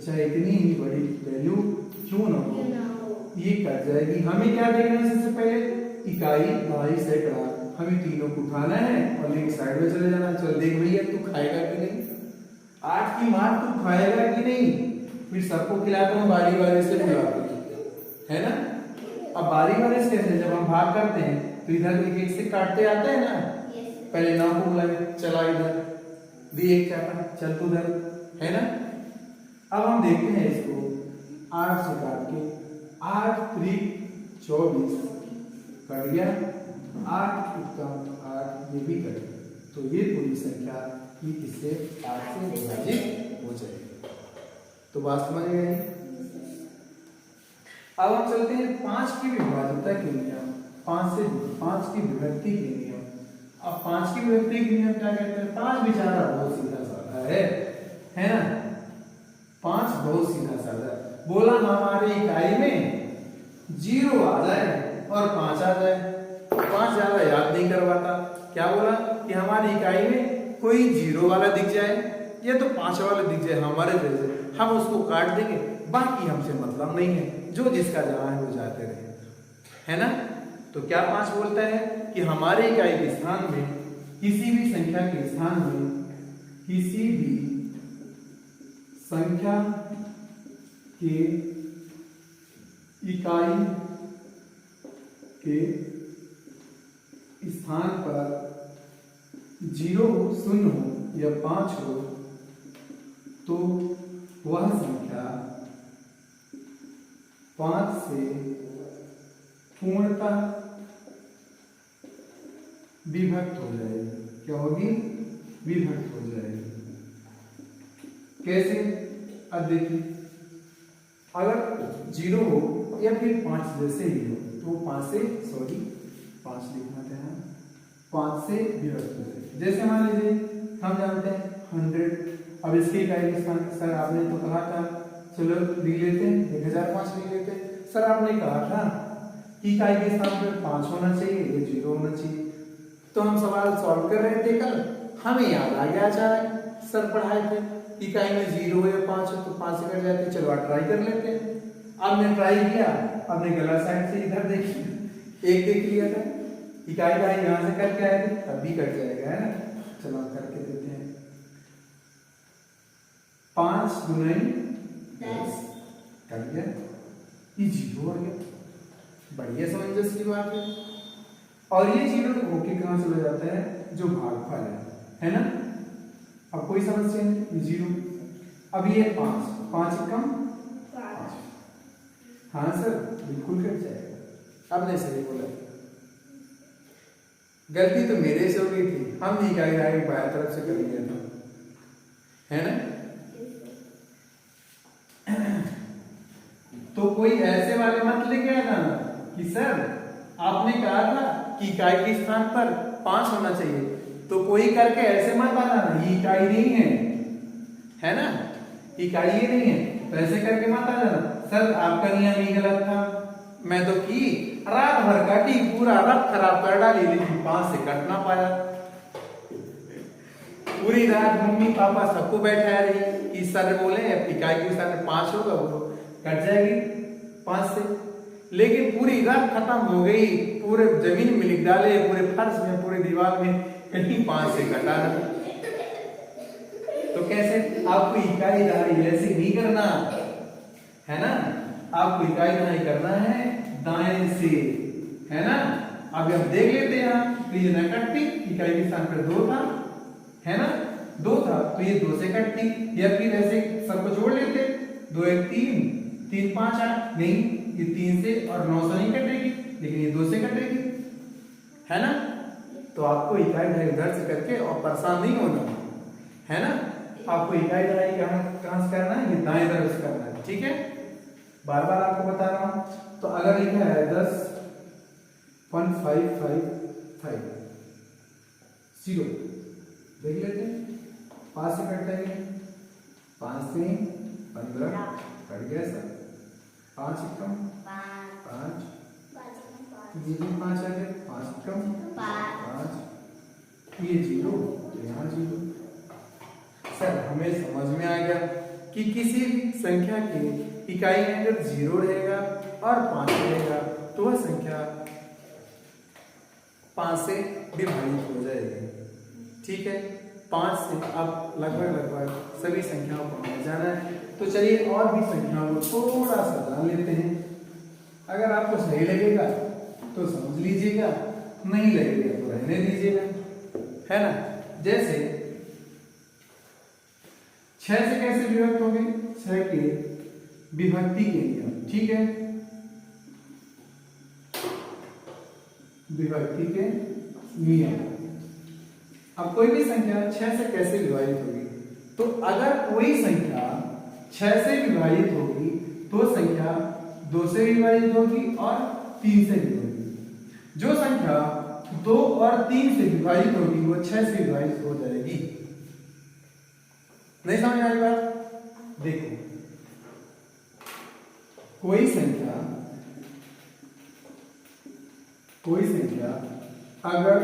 चाहे इतनी ही बड़ी वैल्यू क्यों ना हो, ये कट जाएगी। हमें क्या देखना है सबसे पहले, इकाई दहाई सैकड़ा, हमें तीनों को उठाना है और लेके साइड में चले जाना। चल देख भैया तू खाएगा कि नहीं, 8 की मार तू खाएगा कि नहीं, फिर सबको खिलाता हूँ बारी बारी से खिलाता हूँ, है ना। अब बारी बारी से कैसे, जब हम भाग करते हैं तो इधर एक एक से काटते आते हैं ना, पहले नाम को बुलाए, चला इधर दी एक चाटा, चल तू उधर, है ना। अब हम देखते हैं इसको 8 से काट के, 8 3 24 कट गया, 8 8 ये भी कट गया, तो ये पूरी संख्या ये किससे 8 से विभाजित हो जाएगी। तो बात समझ गए। अब हम चलते हैं 5 की विभाज्यता के नियम, 5 की विभक्ति के नियम। अब 5 की विभक्ति के नियम क्या कहते हैं, 5 बेचारा बहुत सीधा साधा है ना। 5 बहुत सीधा साधा, बोला हमारे इकाई में 0 आ जाए और 5 आ जाए, 5 ज्यादा याद नहीं करवाता। क्या बोला कि हमारी इकाई में कोई 0 वाला दिख जाए या तो 5 वाला दिख जाए हमारे जैसे, हम उसको काट देंगे, बाकी हमसे मतलब नहीं है, जो जिसका जहां है वो जाते रहे, है ना। तो क्या 5 बोलता है कि हमारे इकाई के स्थान में किसी भी संख्या के स्थान में, किसी भी संख्या के इकाई के स्थान पर 0 0 हो या 5 हो तो वह संख्या 5 से पूर्णतः विभक्त हो जाएगी। क्या होगी, विभक्त हो जाएगी। कैसे, अब देखिए अगर 0 हो या फिर 5 जैसे ही हो तो 5 से 5 लिखना था यहाँ, 5 से विभक्त हो जाए। जैसे मान लीजिए हम जानते हैं 100, अब इसके इकाई के स्थान सर आपने तो कहा था, चलो लिख लेते हैं 1005 लिख लेते हैं। सर आपने कहा था कि इकाई के स्थान पर 5 होना चाहिए, ये 0 होना चाहिए। तो हम सवाल सॉल्व कर रहे थे कल, हमें याद आ गया अचानक, सर पढ़ाए थे इकाई में 0 या 5 हो तो 5 से कट जाते, चलो आप ट्राई कर लेते हैं। आपने ट्राई किया, आपने गलत साइड से इधर देखी, एक देख लिया था, इकाई का यहाँ से करके आए थे, तब भी कट जाएगा, है ना। चलो हम करके देते हैं, 5 गुना 10 कट गया, ये 0 आ गया, बढ़िया समंजस की बात है। और ये 0 होके कहाँ चला जाता है, जो भागफल है ना। अब कोई समस्या नहीं, 0। अब ये 5 कम 5, हाँ सर बिल्कुल कट जाएगा। अब नहीं सही बोला, गलती तो मेरे से हो गई थी, हम नहीं कह रहे बाया तरफ से कर लिया था, है ना। तो कोई ऐसे वाले मत लेके आना कि सर आपने कहा था कि इकाई के स्थान पर 5 होना चाहिए, तो कोई करके ऐसे मत आना, ये इकाई नहीं है ना, इकाई ये नहीं है, तो ऐसे करके मत आ जाना सर आपका नियम ही गलत था, मैं तो की रात भर काटी, पूरा रात खराब कर डाली, लेकिन 5 से कट ना पाया। पूरी रात मम्मी पापा सबको बैठा रही कि सर बोले इकाई के स्थान पर 5 होगा, वो कट जाएगी 5 से, लेकिन पूरी रात खत्म हो गई, पूरे जमीन में लिख डाले, पूरे फर्श में, पूरे दीवार में, कहीं 5 से कटा रहा। तो कैसे, आपको इकाई दहाई ऐसे नहीं करना है ना, आपको इकाई दहाई करना है दाएं से, है ना। अब हम देख लेते हैं यहाँ, तो ये न कटती, इकाई के स्थान पर 2 था, है ना, 2 था, तो ये 2 से कटती, या फिर ऐसे सबको जोड़ लेते, 2 1 3 3 5 8, नहीं ये 3 से और 9 से नहीं कटेगी, लेकिन ये 2 से कटेगी, है ना। तो आपको इकाई दहाई उधर से करके और परेशान नहीं होना, है ना। आपको इकाई दहाई कहां से करना है, ये दाएं तरफ से करना है, ठीक है, बार बार आपको बता रहा हूं। तो अगर लिखा है 10.555 0, देख लेते हैं 5 से कटता है, 5 से 15 कट गया सर, 5 कम 5, ये भी 5 आ गया, 5 कम 5, ये 0, यहाँ 0। सर हमें समझ में आ गया कि किसी संख्या की इकाई में जब 0 रहेगा और 5 रहेगा तो वह संख्या 5 से विभाजित हो जाएगी, ठीक है। 5 से अब लगभग सभी संख्याओं को हमें जाना है, तो चलिए और भी संख्याओं को थोड़ा सा जान लेते हैं। अगर आपको सही लगेगा तो समझ लीजिएगा, नहीं लगेगा तो रहने दीजिएगा, है ना। जैसे 6 से कैसे विभक्त होंगे, 6 के विभक्ति के नियम, ठीक है, विभक्ति के नियम। अब कोई भी संख्या 6 से कैसे विभाजित होगी, तो अगर कोई संख्या 6 से विभाजित होगी तो संख्या 2 से विभाजित होगी और 3 से भी होगी। जो संख्या 2 और 3 से विभाजित होगी वो 6 से विभाजित हो जाएगी। नहीं समझ आ रही बात, देखो कोई संख्या अगर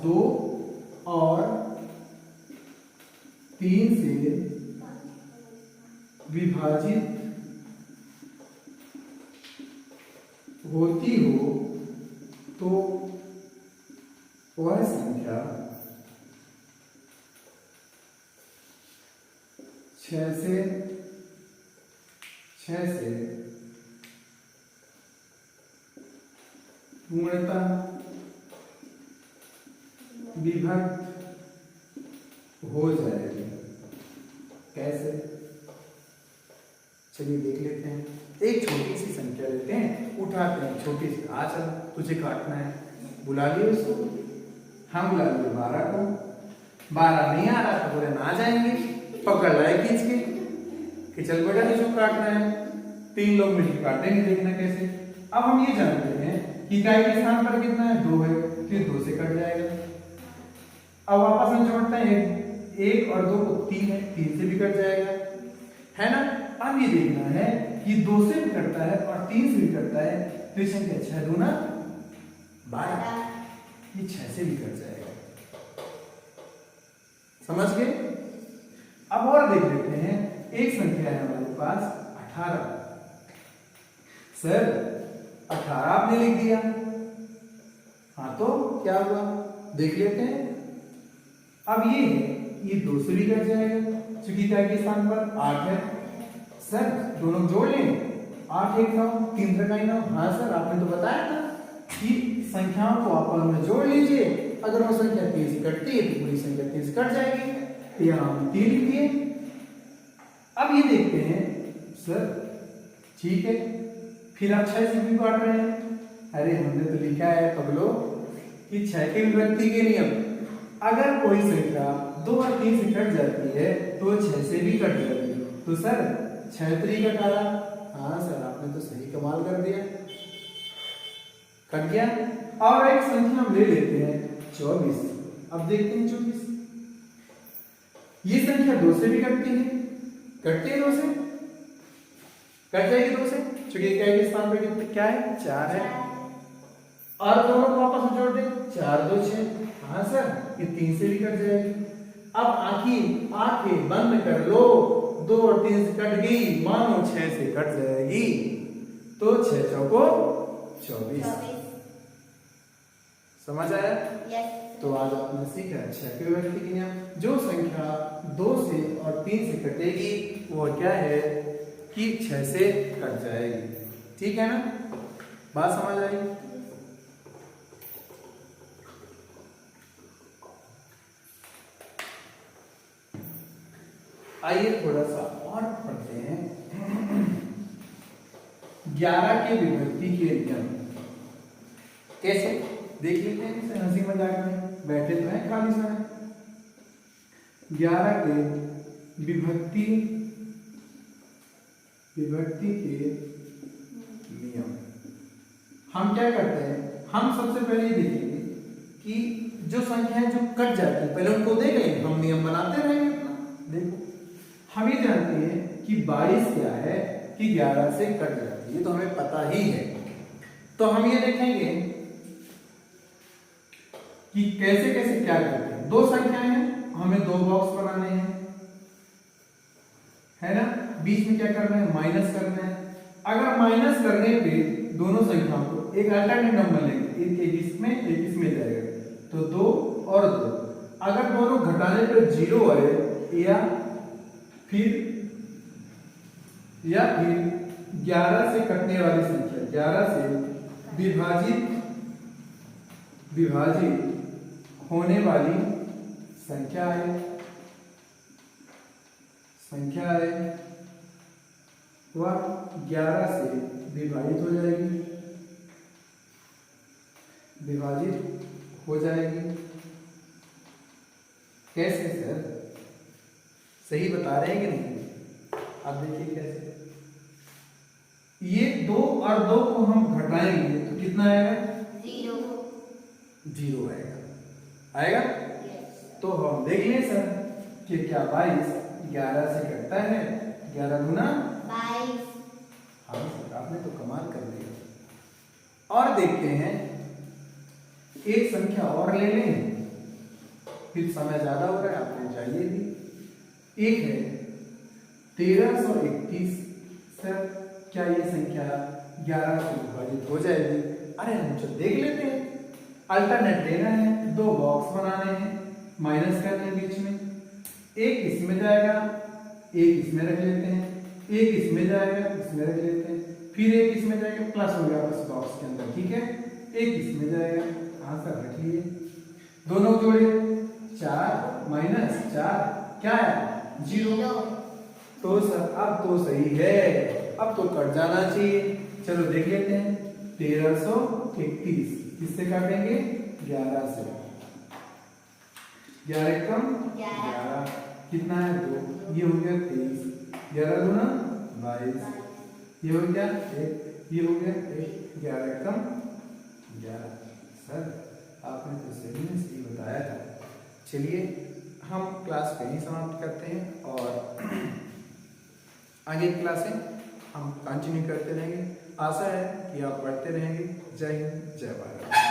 2 और 3 से विभाजित होती हो तो वह संख्या 6 से पूर्णतः विभक्त हो जाएगी। कैसे, चलिए देख लेते हैं। एक छोटी सी संख्या लेते हैं, उठाते हैं, छोटी सी, आ चल तुझे काटना है, बुला लिए उसको, हम बुला लिए 12 को, 12 नहीं आ रहा तो बोले ना जाएंगे, पकड़ लाए खींच के, कि चल बेटा इसको काटना है, 3 लोग मिलकर काटेंगे, देखना कैसे। अब हम ये जानते हैं कि इकाई के स्थान पर कितना है, 2 है, फिर 2 से कट जाएगा। अब वापस में जोड़ते हैं, 1 और 2 को 3 है, 3 से भी कट जाएगा, है ना। अब ये देखना है कि 2 से भी कटता है और 3 से भी कटता है, तो ये संख्या 6 दूना 12, ये 6 से भी कट जाएगा। समझ गए। अब और देख लेते हैं, एक संख्या है हमारे पास 18। सर 18 आपने लिख दिया, हाँ तो क्या हुआ देख लेते हैं। अब ये 2 से भी कट जाएगा, क्योंकि इकाई के स्थान पर 8 है। सर दोनों जोड़ लें, 8 1 9, 3 3 9। हाँ सर आपने तो बताया था कि संख्याओं को आपस में जोड़ लीजिए, अगर वो संख्या 3 से कटती है तो पूरी संख्या 3 से कट जाएगी, तो यहाँ हम 3 लिख दिए। अब ये देखते हैं, सर ठीक है, फिर आप 6 से भी काट रहे हैं। अरे हमने तो लिखा है पगलो कि 6 के विभक्ति के नियम, अगर कोई संख्या 2 और 3 से कट जाती है तो 6 से भी कट जाती है। तो सर 6 3 कटा, हाँ सर आपने तो सही कमाल कर दिया, कट गया। और एक संख्या हम ले लेते हैं 24। अब देखते हैं 24, ये संख्या 2 से भी कटती है, कटती है 2 से, कट जाएगी 2 से, क्योंकि इकाई के स्थान पे क्या है 4 है, और दोनों को आपस में जोड़ दें, 4 2 6। हाँ सर ये 3 से भी कट जाएगी। अब आंखें बंद कर लो, 2 और 3 से कट गई, मानो 6 से कट जाएगी, तो 6 चौको 24। समझ आया। यस। तो आज आपने सीखा 6 के विभक्ति के नियम। जो संख्या 2 से और 3 से कटेगी वो क्या है कि 6 से कट जाएगी, ठीक है ना, बात समझ आई। आइए थोड़ा सा और पढ़ते हैं 11 के विभक्ति के नियम। कैसे देख लेते हैं, इसे हंसी मजाक में बैठे तो हैं खाली समय। 11 के विभक्ति के नियम हम क्या करते हैं, हम सबसे पहले ये देखेंगे कि जो संख्याएं जो कट जाती है पहले उनको देख लेंगे, हम नियम बनाते रहेंगे अपना। देखो हम ये जानते हैं कि 22 क्या है कि 11 से कट जाती है, ये तो हमें पता ही है। तो हम ये देखेंगे कि कैसे कैसे क्या करते हैं। 2 संख्याएं हैं, हमें 2 बॉक्स बनाने हैं, है ना, बीच में क्या करना है माइनस करना है। अगर माइनस करने पे दोनों संख्याओं को एक अल्टरनेट नंबर लेंगे, एक इसमें जाएगा, तो 2 और 2। अगर दोनों घटाने पर 0 आए या फिर 11 से कटने वाली संख्या, 11 से विभाजित होने वाली संख्या है वह 11 से विभाजित हो जाएगी। कैसे सर, सही बता रहे हैं कि नहीं। आप देखिए कैसे, ये 2 और 2 को हम घटाएंगे तो कितना आएगा, 0 आएगा। तो हम देख लें सर कि क्या 22 11 से कटता है, 11 गुना 22। हाँ सर आपने तो कमाल कर दिया। और देखते हैं एक संख्या और ले लें, फिर समय ज्यादा हो रहा है, आपने चाहिए भी। एक है 1331। सर क्या ये संख्या 11 से विभाजित हो जाएगी? अरे हम चल देख लेते हैं, अल्टरनेट लेना है, 2 बॉक्स बनाने हैं, माइनस करने हैं बीच में, एक इसमें जाएगा, एक इसमें रख लेते हैं, एक इसमें जाएगा, इसमें रख लेते हैं, फिर एक इसमें जाएगा, प्लस हो गया बस बॉक्स के अंदर, ठीक है। एक इसमें जाएगा, हाँ सर रख लिए, दोनों जोड़े 4 माइनस 4 क्या है 0। तो सर अब तो सही है, अब तो कट जाना चाहिए। चलो देख लेते हैं, 1331 किससे काटेंगे, 11 से, 11 कम 11, कितना है 2, ये हो गया 23, 11 दूना 22, ये हो गया 1, ये हो गया 1, 11 कम 11। सर आपने तो सही बताया था। चलिए हम क्लास पे ही समाप्त करते हैं और आगे की क्लासें हम कंटिन्यू करते रहेंगे। आशा है कि आप पढ़ते रहेंगे। जय हिंद, जय भारत।